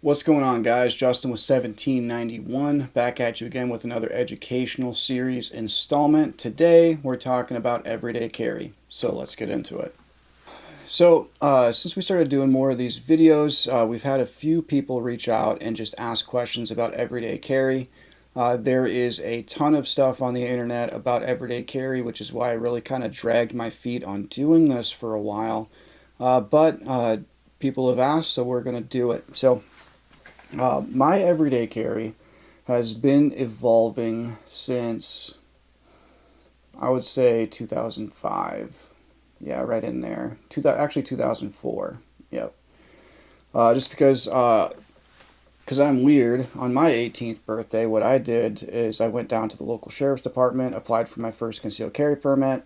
What's going on, guys? Justin with 1791 back at you again with another educational series installment. Today we're talking about everyday carry, so let's get into it. So since we started doing more of these videos, we've had a few people reach out and just ask questions about everyday carry. There is a ton of stuff on the internet about everyday carry, which is why I really kind of dragged my feet on doing this for a while. But people have asked, so we're going to do it. So my everyday carry has been evolving since, I would say, 2005. Yeah, right in there. Actually, 2004. Yep. Just because I'm weird, on my 18th birthday, what I did is I went down to the local sheriff's department, applied for my first concealed carry permit,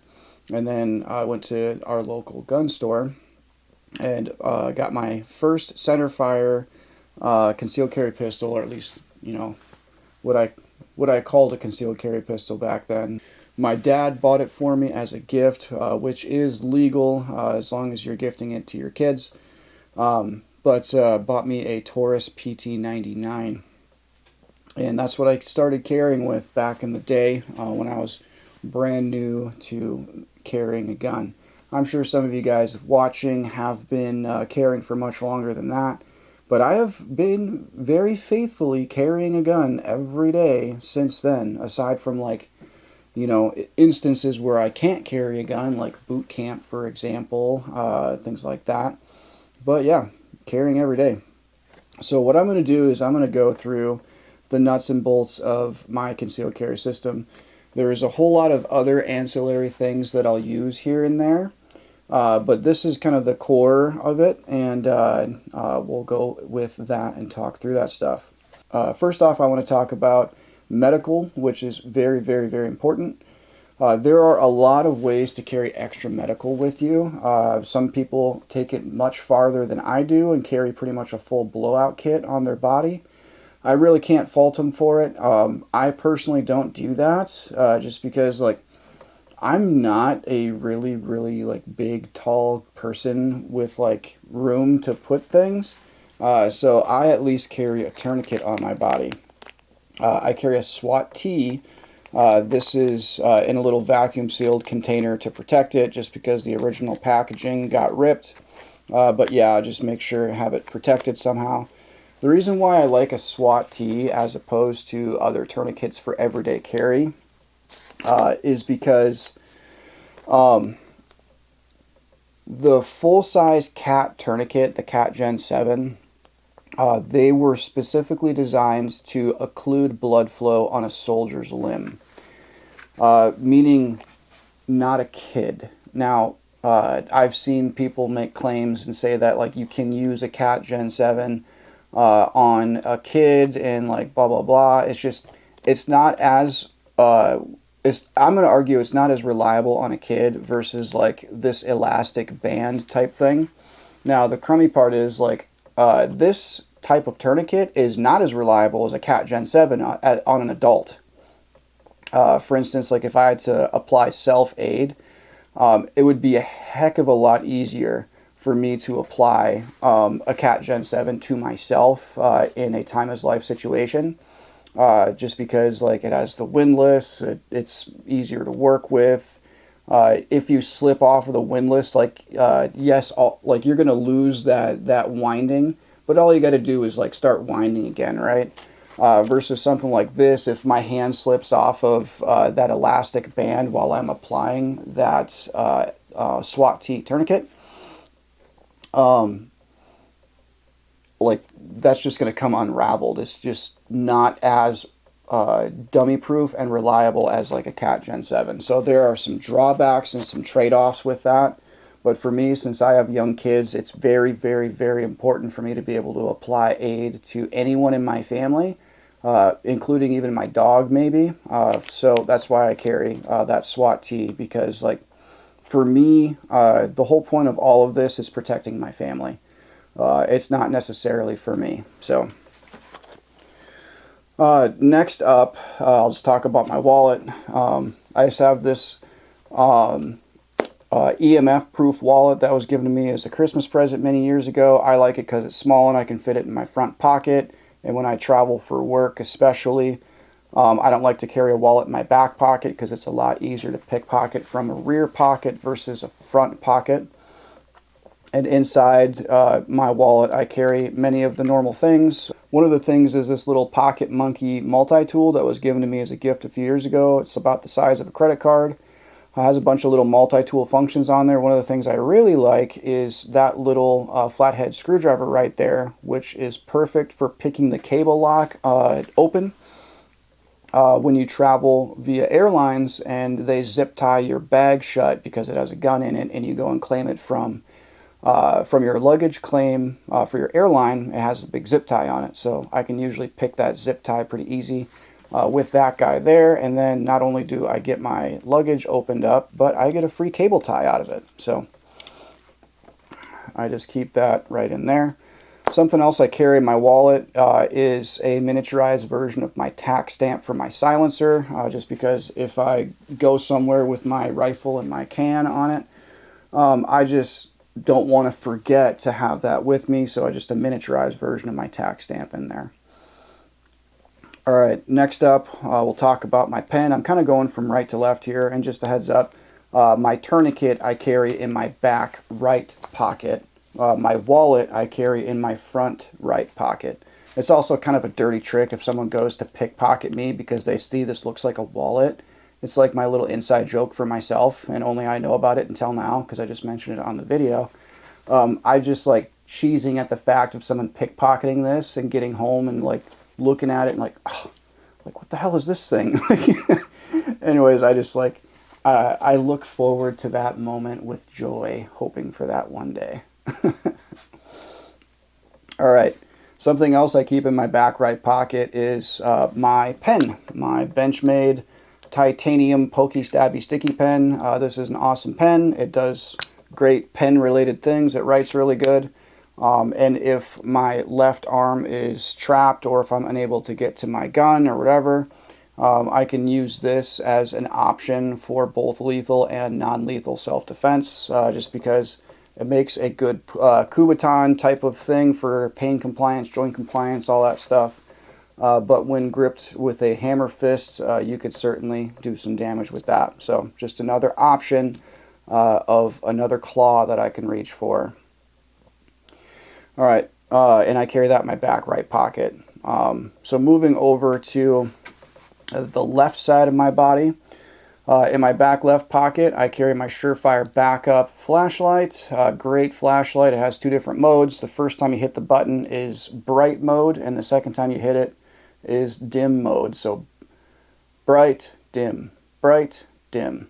and then I went to our local gun store and got my first centerfire concealed carry pistol, or at least, what I called a concealed carry pistol back then. My dad bought it for me as a gift, which is legal as long as you're gifting it to your kids. But bought me a Taurus PT99, and that's what I started carrying with back in the day when I was brand new to carrying a gun. I'm sure some of you guys watching have been carrying for much longer than that. But I have been very faithfully carrying a gun every day since then, aside from instances where I can't carry a gun, like boot camp, for example, things like that. But yeah, carrying every day. So what I'm going to do is I'm going to go through the nuts and bolts of my concealed carry system. There is a whole lot of other ancillary things that I'll use here and there. But this is kind of the core of it, and we'll go with that and talk through that stuff. First off, I want to talk about medical, which is very, very, very important. There are a lot of ways to carry extra medical with you. Some people take it much farther than I do and carry pretty much a full blowout kit on their body. I really can't fault them for it. I personally don't do that just because, I'm not a really, really big, tall person with room to put things. So I at least carry a tourniquet on my body. I carry a SWAT T. This is in a little vacuum sealed container to protect it, just because the original packaging got ripped. But yeah, just make sure to have it protected somehow. The reason why I like a SWAT T as opposed to other tourniquets for everyday carry is because the full-size CAT tourniquet, the CAT Gen 7, they were specifically designed to occlude blood flow on a soldier's limb, meaning not a kid. Now, I've seen people make claims and say that you can use a CAT Gen 7 on a kid and blah blah blah. It's not as I'm going to argue it's not as reliable on a kid versus this elastic band type thing. Now the crummy part is this type of tourniquet is not as reliable as a CAT Gen 7 on an adult. For instance, if I had to apply self-aid, it would be a heck of a lot easier for me to apply a CAT Gen 7 to myself in a time-of-life situation. Just because it has the windlass, it's easier to work with. If you slip off of the windlass, yes, you're gonna lose that winding, but all you got to do is start winding again, right? Versus something like this, if my hand slips off of that elastic band while I'm applying that SWAT T tourniquet, that's just going to come unraveled. It's just not as dummy proof and reliable as a CAT Gen 7. So there are some drawbacks and some trade-offs with that. But for me, since I have young kids, it's very, very, very important for me to be able to apply aid to anyone in my family, including even my dog maybe. So that's why I carry that SWAT T, because for me, the whole point of all of this is protecting my family. It's not necessarily for me. So next up, I'll just talk about my wallet. I just have this EMF proof wallet that was given to me as a Christmas present many years ago. I like it because it's small and I can fit it in my front pocket, and when I travel for work especially, I don't like to carry a wallet in my back pocket because it's a lot easier to pickpocket from a rear pocket versus a front pocket. And inside my wallet I carry many of the normal things. One of the things is this little Pocket Monkey multi-tool that was given to me as a gift a few years ago. It's about the size of a credit card. It has a bunch of little multi-tool functions on there. One of the things I really like is that little flathead screwdriver right there, which is perfect for picking the cable lock open when you travel via airlines and they zip tie your bag shut because it has a gun in it, and you go and claim it from your luggage claim for your airline. It has a big zip tie on it, so I can usually pick that zip tie pretty easy with that guy there. And then not only do I get my luggage opened up, but I get a free cable tie out of it. So I just keep that right in there. Something else I carry in my wallet is a miniaturized version of my tack stamp for my silencer, just because if I go somewhere with my rifle and my can on it, I just don't want to forget to have that with me, so I just a miniaturized version of my tack stamp in there. Alright, next up we'll talk about my pen. I'm kind of going from right to left here, and just a heads up, my tourniquet I carry in my back right pocket. My wallet I carry in my front right pocket. It's also kind of a dirty trick if someone goes to pickpocket me because they see this looks like a wallet. It's like my little inside joke for myself, and only I know about it until now because I just mentioned it on the video. I just like cheesing at the fact of someone pickpocketing this and getting home and like looking at it and like, oh, like what the hell is this thing? Anyways, I just like, I look forward to that moment with joy, hoping for that one day. Alright, something else I keep in my back right pocket is my pen, my Benchmade titanium pokey stabby sticky pen. This is an awesome pen. It does great pen related things. It writes really good. And if my left arm is trapped, or if I'm unable to get to my gun or whatever, I can use this as an option for both lethal and non-lethal self-defense, just because it makes a good Kubotan type of thing for pain compliance, joint compliance, all that stuff. But when gripped with a hammer fist, you could certainly do some damage with that. So just another option of another claw that I can reach for. Alright, and I carry that in my back right pocket. So moving over to the left side of my body. In my back left pocket, I carry my Surefire backup flashlight. Great flashlight. It has two different modes. The first time you hit the button is bright mode, and the second time you hit it is dim mode. So bright, dim, bright, dim.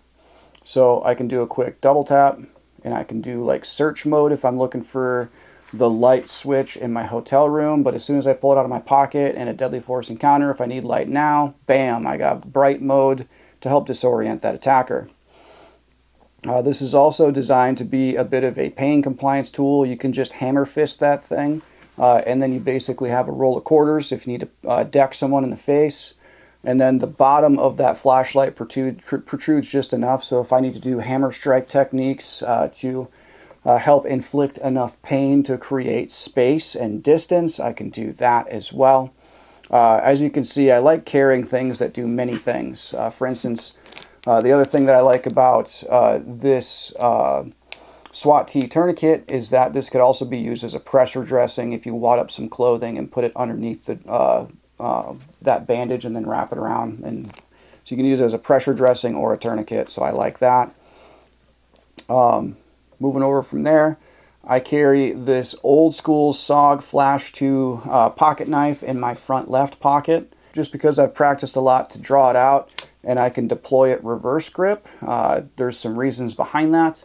So I can do a quick double tap, and I can do like search mode if I'm looking for the light switch in my hotel room. But as soon as I pull it out of my pocket in a deadly force encounter, if I need light now, bam, I got bright mode to help disorient that attacker. This is also designed to be a bit of a pain compliance tool. You can just hammer fist that thing, and then you basically have a roll of quarters if you need to deck someone in the face. And then the bottom of that flashlight protrudes just enough, so if I need to do hammer strike techniques to help inflict enough pain to create space and distance, I can do that as well. As you can see, I like carrying things that do many things. For instance, the other thing that I like about this SWAT T tourniquet is that this could also be used as a pressure dressing if you wad up some clothing and put it underneath the, that bandage and then wrap it around. And so you can use it as a pressure dressing or a tourniquet, so I like that. Moving over from there, I carry this old school SOG Flash 2 pocket knife in my front left pocket, just because I've practiced a lot to draw it out and I can deploy it reverse grip. There's some reasons behind that.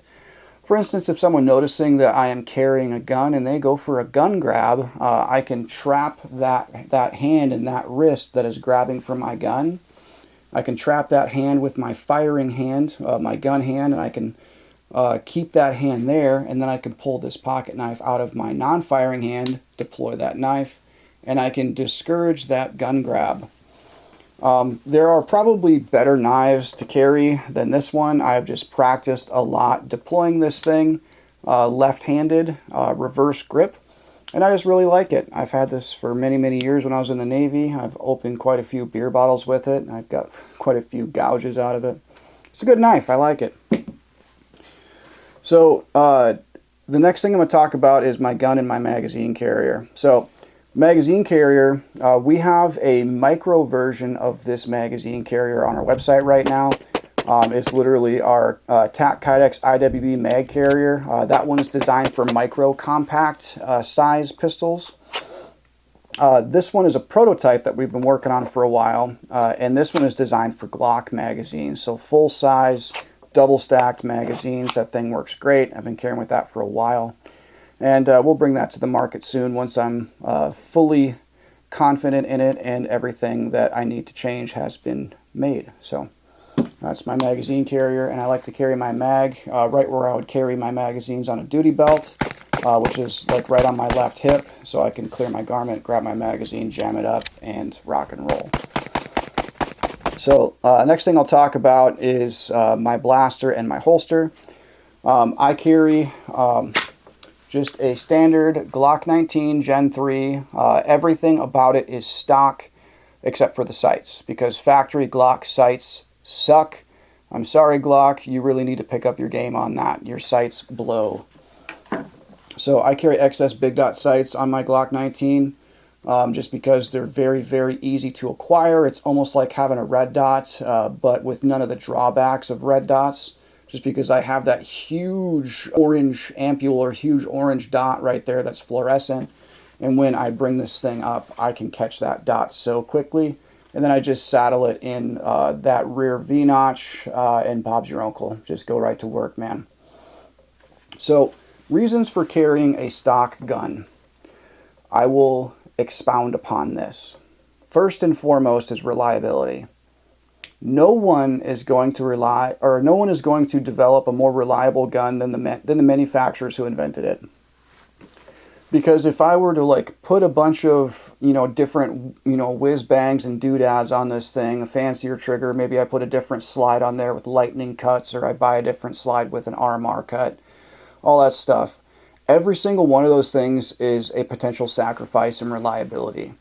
For instance, if someone noticing that I am carrying a gun and they go for a gun grab, I can trap that hand and that wrist that is grabbing for my gun. I can trap that hand with my firing hand, my gun hand, and I can keep that hand there, and then I can pull this pocket knife out of my non-firing hand, deploy that knife, and I can discourage that gun grab. There are probably better knives to carry than this one. I've just practiced a lot deploying this thing left-handed, reverse grip, and I just really like it. I've had this for many years when I was in the Navy. I've opened quite a few beer bottles with it, and I've got quite a few gouges out of it. It's a good knife. I like it. So the next thing I'm going to talk about is my gun and my magazine carrier. So magazine carrier, we have a micro version of this magazine carrier on our website right now. It's literally our Tac Kydex IWB Mag Carrier. That one is designed for micro compact size pistols. This one is a prototype that we've been working on for a while, and this one is designed for Glock magazines. So full size, double stacked magazines. That thing works great. I've been carrying with that for a while. And we'll bring that to the market soon once I'm fully confident in it and everything that I need to change has been made. So that's my magazine carrier, and I like to carry my mag right where I would carry my magazines on a duty belt, which is like right on my left hip, so I can clear my garment, grab my magazine, jam it up, and rock and roll. So next thing I'll talk about is my blaster and my holster. I carry just a standard Glock 19 Gen 3. Everything about it is stock except for the sights, because factory Glock sights suck. I'm sorry, Glock, you really need to pick up your game on that. Your sights blow. So I carry XS big dot sights on my Glock 19 just because they're very easy to acquire. It's almost like having a red dot, but with none of the drawbacks of red dots, just because I have that huge orange ampule or huge orange dot right there that's fluorescent. And when I bring this thing up, I can catch that dot so quickly. And then I just saddle it in that rear V-notch, and Bob's your uncle. Just go right to work, man. So, reasons for carrying a stock gun. I will expound upon this. First and foremost is reliability. No one is going to develop a more reliable gun than the manufacturers who invented it. Because if I were to like put a bunch of, different, whiz bangs and doodads on this thing, a fancier trigger, maybe I put a different slide on there with lightning cuts, or I buy a different slide with an RMR cut, all that stuff. Every single one of those things is a potential sacrifice in reliability.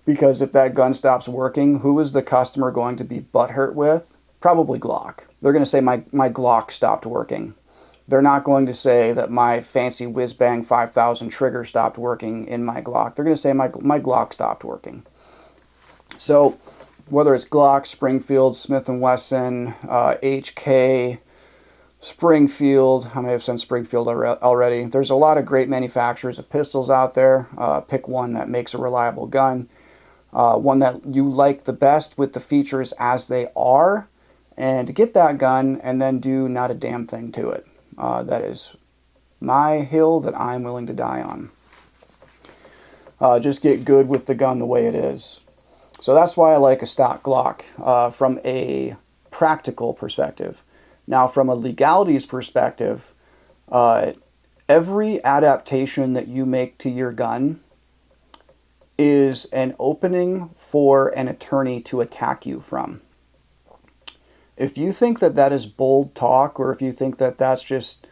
Because if that gun stops working, who is the customer going to be butthurt with? Probably Glock. They're going to say my Glock stopped working. They're not going to say that my fancy whiz-bang 5000 trigger stopped working in my Glock. They're going to say my Glock stopped working. So whether it's Glock, Springfield, Smith & Wesson, HK, Springfield, I may have said Springfield already. There's a lot of great manufacturers of pistols out there. Pick one that makes a reliable gun. One that you like the best with the features as they are. And get that gun and then do not a damn thing to it. That is my hill that I'm willing to die on. Just get good with the gun the way it is. So that's why I like a stock Glock from a practical perspective. Now from a legalities perspective, every adaptation that you make to your gun is an opening for an attorney to attack you from. If you think that that is bold talk, or if you think that that's just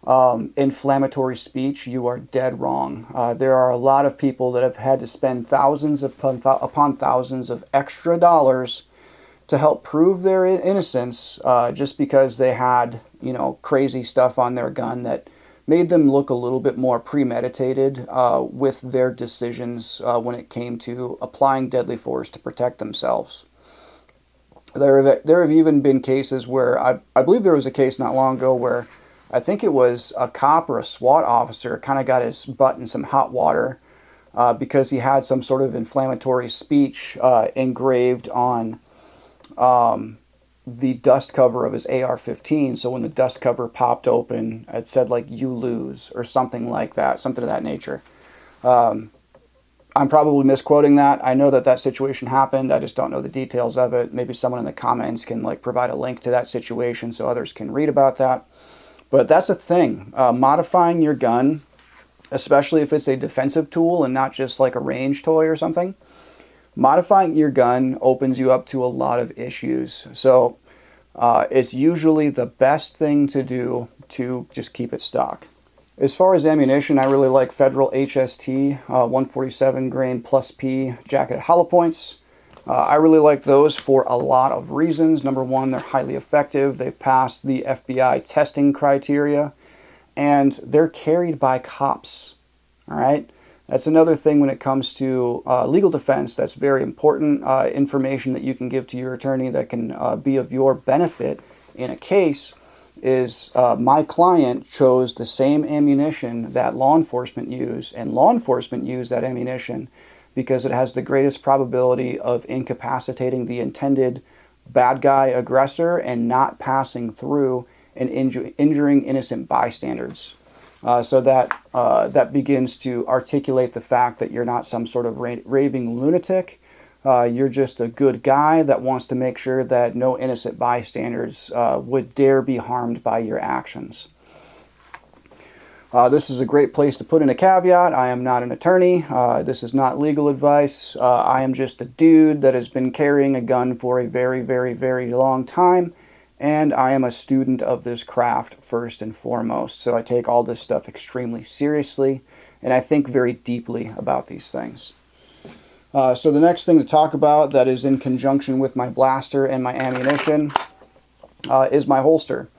inflammatory speech, you are dead wrong. There are a lot of people that have had to spend thousands upon thousands of extra dollars to help prove their innocence just because they had, crazy stuff on their gun that made them look a little bit more premeditated with their decisions when it came to applying deadly force to protect themselves. There have even been cases where, I believe there was a case not long ago where I think it was a cop or a SWAT officer kind of got his butt in some hot water because he had some sort of inflammatory speech engraved on the dust cover of his AR-15. So when the dust cover popped open, it said like, "You lose," or something like that, something of that nature. I'm probably misquoting that. I know that that situation happened. I just don't know the details of it. Maybe someone in the comments can provide a link to that situation so others can read about that. But that's a thing. Modifying your gun, especially if it's a defensive tool and not just like a range toy or something, Modifying your gun opens you up to a lot of issues. So it's usually the best thing to do to just keep it stock. As far as ammunition, I really like Federal HST 147 grain plus P jacketed hollow points. I really like those for a lot of reasons. Number one, they're highly effective. They've passed the FBI testing criteria, and they're carried by cops. All right? That's another thing when it comes to legal defense that's very important information that you can give to your attorney that can be of your benefit in a case is my client chose the same ammunition that law enforcement use, and law enforcement use that ammunition because it has the greatest probability of incapacitating the intended bad guy aggressor and not passing through and injuring innocent bystanders. So that begins to articulate the fact that you're not some sort of raving lunatic. You're just a good guy that wants to make sure that no innocent bystanders would dare be harmed by your actions. This is a great place to put in a caveat. I am not an attorney. This is not legal advice. I am just a dude that has been carrying a gun for a very, very, very long time. And I am a student of this craft first and foremost. So I take all this stuff extremely seriously. And I think very deeply about these things. So the next thing to talk about that is in conjunction with my blaster and my ammunition is my holster.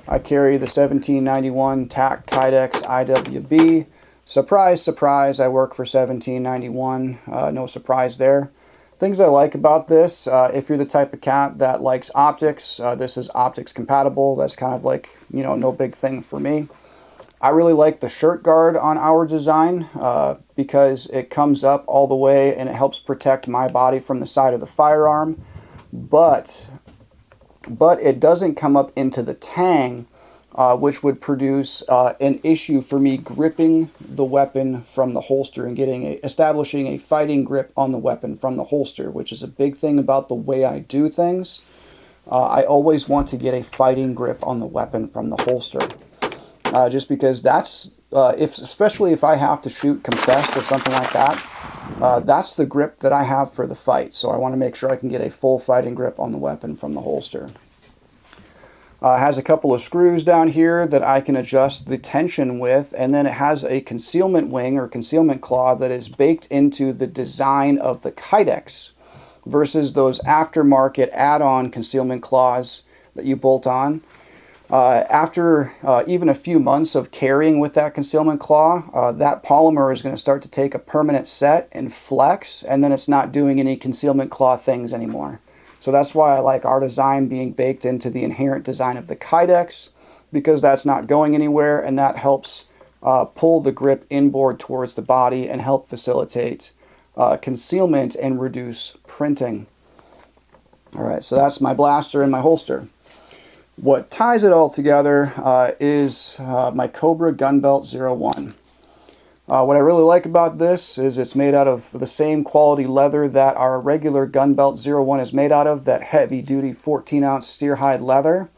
I carry the 1791 Tac Kydex IWB. Surprise, surprise, I work for 1791. No surprise there. Things I like about this, if you're the type of cat that likes optics, this is optics compatible. That's kind of like, you know, no big thing for me. I really like the shirt guard on our design because it comes up all the way and it helps protect my body from the side of the firearm. But it doesn't come up into the tang, which would produce an issue for me gripping the weapon from the holster and establishing a fighting grip on the weapon from the holster, which is a big thing about the way I do things. I always want to get a fighting grip on the weapon from the holster, just because that's, especially if I have to shoot compressed or something like that, that's the grip that I have for the fight. So I want to make sure I can get a full fighting grip on the weapon from the holster. It has a couple of screws down here that I can adjust the tension with, and then it has a concealment wing or concealment claw that is baked into the design of the Kydex versus those aftermarket add-on concealment claws that you bolt on. After even a few months of carrying with that concealment claw, that polymer is going to start to take a permanent set and flex, and then it's not doing any concealment claw things anymore. So that's why I like our design being baked into the inherent design of the Kydex, because that's not going anywhere, and that helps pull the grip inboard towards the body and help facilitate concealment and reduce printing. All right, so that's my blaster and my holster. What ties it all together is my COBRA Gunbelt 01. What I really like about this is it's made out of the same quality leather that our regular Gunbelt 01 is made out of, that heavy-duty 14-ounce steer hide leather.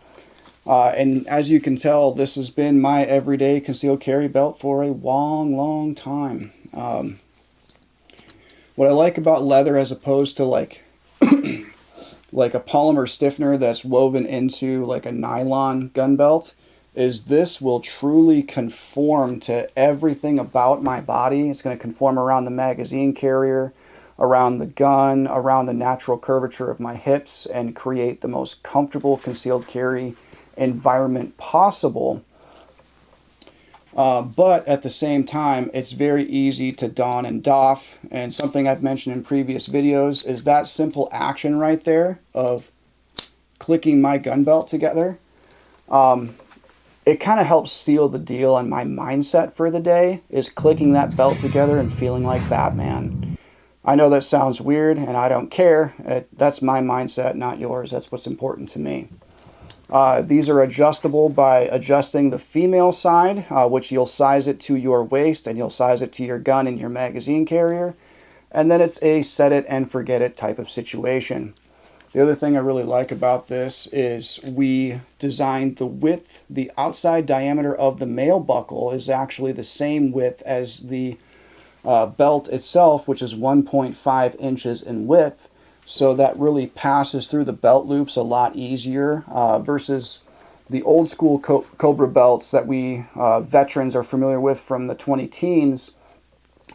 And as you can tell, this has been my everyday concealed carry belt for a long, long time. What I like about leather as opposed to like like a polymer stiffener that's woven into like a nylon gun belt is this will truly conform to everything about my body. It's going to conform around the magazine carrier, around the gun, around the natural curvature of my hips, and create the most comfortable concealed carry environment possible. But at the same time, it's very easy to don and doff. And something I've mentioned in previous videos is that simple action right there of clicking my gun belt together. It kind of helps seal the deal on my mindset for the day, is clicking that belt together and feeling like Batman. I know that sounds weird, and I don't care. That's my mindset, not yours. That's what's important to me. These are adjustable by adjusting the female side, which you'll size it to your waist, and you'll size it to your gun and your magazine carrier. And then it's a set it and forget it type of situation. The other thing I really like about this is we designed the width, the outside diameter of the male buckle is actually the same width as the belt itself, which is 1.5 inches in width. So that really passes through the belt loops a lot easier versus the old school COBRA belts that we veterans are familiar with from the 20 teens.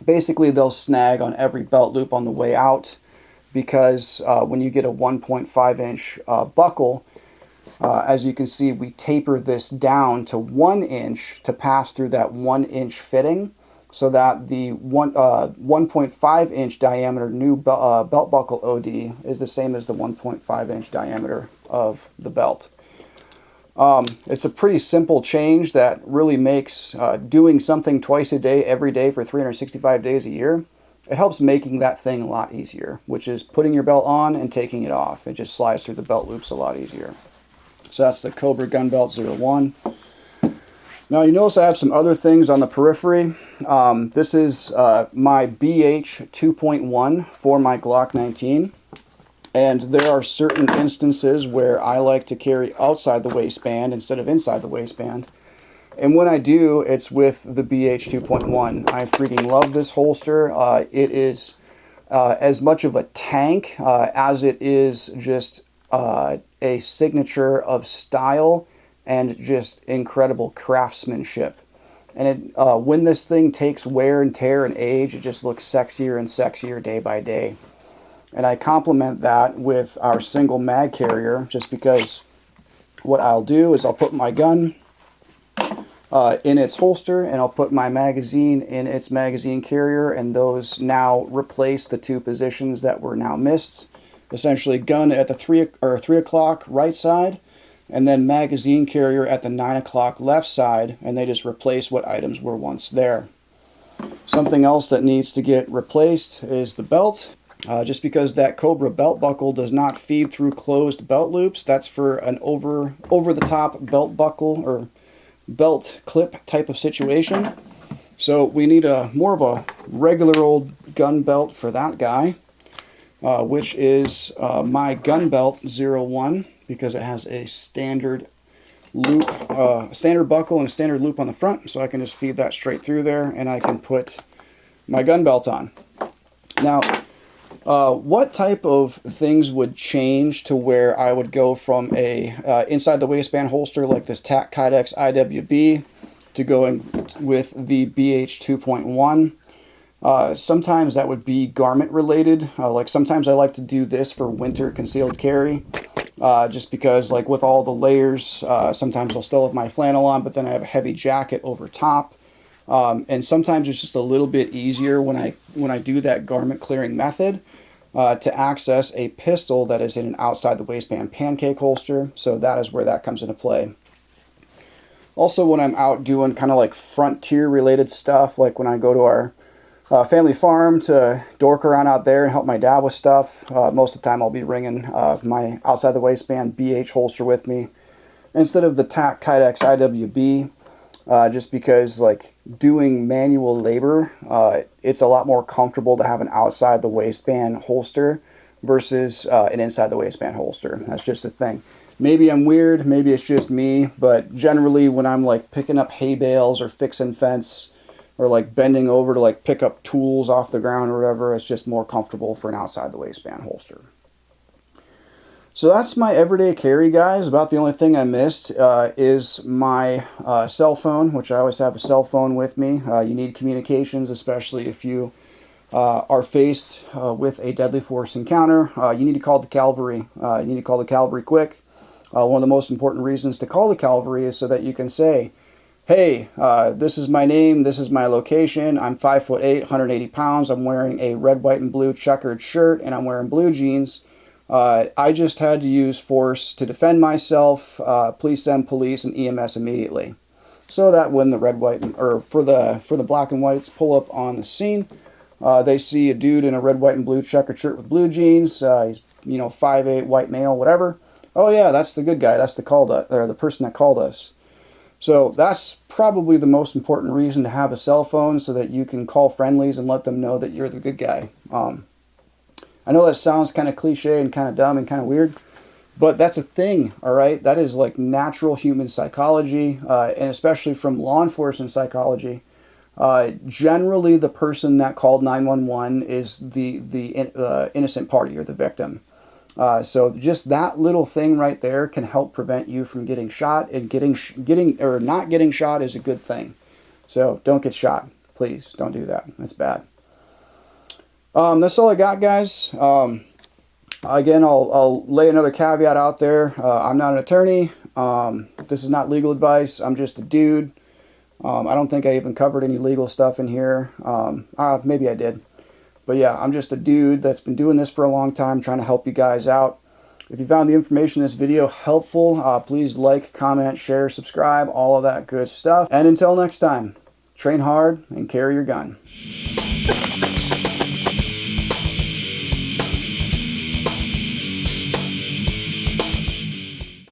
Basically, they'll snag on every belt loop on the way out because when you get a 1.5 inch buckle, as you can see, we taper this down to 1 inch to pass through that 1 inch fitting, so that the 1.5 inch diameter new belt buckle OD is the same as the 1.5 inch diameter of the belt. It's a pretty simple change that really makes doing something twice a day, every day for 365 days a year, it helps making that thing a lot easier, which is putting your belt on and taking it off. It just slides through the belt loops a lot easier. So that's the COBRA Gunbelt 01. Now you notice I have some other things on the periphery. This is my ORBH-2.1 for my Glock 19. And there are certain instances where I like to carry outside the waistband instead of inside the waistband. And when I do, it's with the ORBH 2.1. I freaking love this holster. It is as much of a tank as it is just a signature of style and just incredible craftsmanship. And when this thing takes wear and tear and age, it just looks sexier and sexier day by day. And I complement that with our single mag carrier, just because what I'll do is I'll put my gun in its holster, and I'll put my magazine in its magazine carrier, and those now replace the two positions that were now missed. Essentially, gun at the 3 o'clock right side, and then magazine carrier at the 9 o'clock left side, and they just replace what items were once there. Something else that needs to get replaced is the belt. Just because that COBRA belt buckle does not feed through closed belt loops, that's for an over-the-top belt buckle or belt clip type of situation. So we need more of a regular old gun belt for that guy, which is my Gunbelt 01, because it has a standard loop, standard buckle and a standard loop on the front, so I can just feed that straight through there, and I can put my gun belt on. Now, what type of things would change to where I would go from a inside the waistband holster like this Tac Kydex IWB to going with the ORBH 2.1? Sometimes that would be garment related. Like sometimes I like to do this for winter concealed carry, just because like with all the layers, sometimes I'll still have my flannel on, but then I have a heavy jacket over top. And sometimes it's just a little bit easier when I do that garment clearing method to access a pistol that is in an outside the waistband pancake holster. So that is where that comes into play. Also, when I'm out doing kind of like frontier related stuff, like when I go to our family farm to dork around out there and help my dad with stuff, most of the time I'll be bringing my outside the waistband BH holster with me instead of the Tac Kydex IWB. Just because like doing manual labor, it's a lot more comfortable to have an outside the waistband holster versus an inside the waistband holster. That's just a thing. Maybe I'm weird, maybe it's just me, but generally when I'm like picking up hay bales or fixing fence or like bending over to like pick up tools off the ground or whatever, it's just more comfortable for an outside the waistband holster. So that's my everyday carry, guys. About the only thing I missed is my cell phone, which I always have a cell phone with me. You need communications, especially if you are faced with a deadly force encounter. You need to call the cavalry. You need to call the cavalry quick. One of the most important reasons to call the cavalry is so that you can say, hey, this is my name, this is my location, I'm 5'8", 180 pounds, I'm wearing a red, white, and blue checkered shirt, and I'm wearing blue jeans. I just had to use force to defend myself. Please send police and EMS immediately. So that when the red, white, or for the black and whites pull up on the scene, they see a dude in a red, white, and blue checkered shirt with blue jeans. He's 5'8", white male, whatever. Oh yeah, that's the good guy. That's the person that called us. So that's probably the most important reason to have a cell phone, so that you can call friendlies and let them know that you're the good guy. I know that sounds kind of cliche and kind of dumb and kind of weird, but that's a thing, all right? That is like natural human psychology, and especially from law enforcement psychology. Generally, the person that called 911 is the innocent party or the victim. So just that little thing right there can help prevent you from getting shot, and not getting shot is a good thing. So don't get shot. Please don't do that. That's bad. That's all I got, guys. Again, I'll lay another caveat out there. I'm not an attorney. This is not legal advice. I'm just a dude. I don't think I even covered any legal stuff in here. Maybe I did. But yeah, I'm just a dude that's been doing this for a long time, trying to help you guys out. If you found the information in this video helpful, please like, comment, share, subscribe, all of that good stuff. And until next time, train hard and carry your gun.